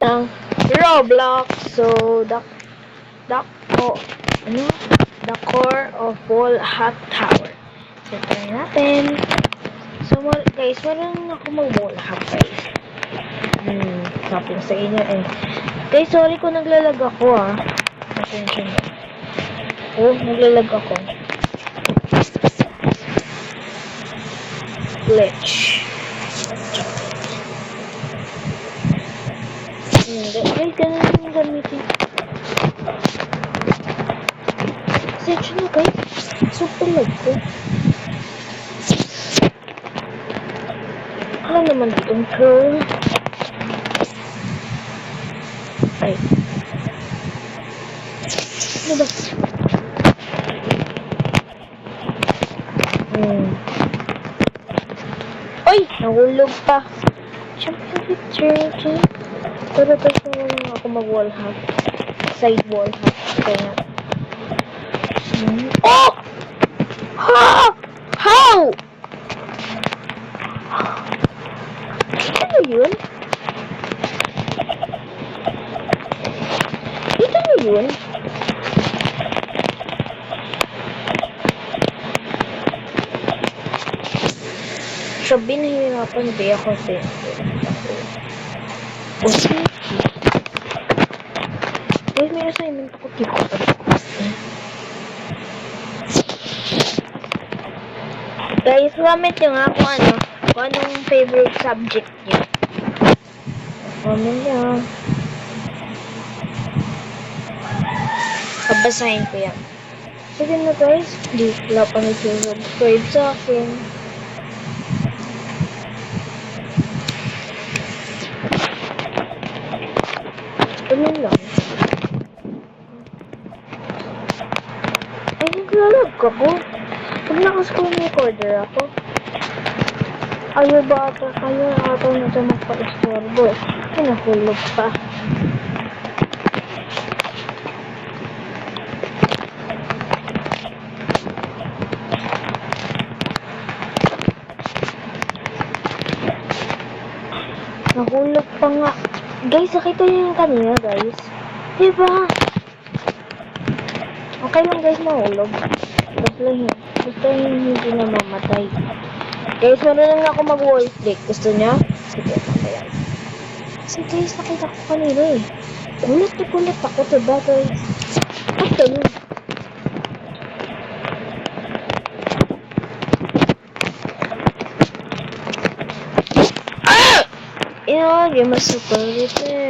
ng Roblox. So, the, co- ano? The core of wall hot tower. So, try natin. So, guys, meron ako mag-wall hack, guys. Sabi sa inyo. And, guys, sorry kung naglalag ako, Attention. Naglalag ako. Glitch. Guys, ganun yung gamitin. Search nyo, guys. Super lag ko. Wala naman ditong curl. Ay. Ano ba? Ay! Nahulog pa. Champion victory. Pero gusto mo lang ako mag-wall hack. Side wall hack. Kaya oh! Ha! How? Ano yun? Ito na yun? Sabi nahihirapan ba ako din? Okay. Guys, may assignment ako dito. Guys, comment nyo nga kung anong favorite subject nyo. Comment nyo. Kabasahin ko yan. Sige na guys, di wala pa nag-subscribe sa akin. Ganun lang. Ay, naglalag ako. Pag naka-screen recorder ako, ayaw ata na ito magpa-istorbo. Ay, nahulog pa. Nahulog pa nga. Guys, nakita niyo yung kanina, guys. Diba? Okay lang, guys, mahulog. Basta hindi na mamatay. Guys, meron lang ako mag-wall flick. Gusto niya? Sige, mamaya. Kasi guys, nakita ko kanina eh. Gulat ako, diba, guys? At ganun. Ilagay mo super repair.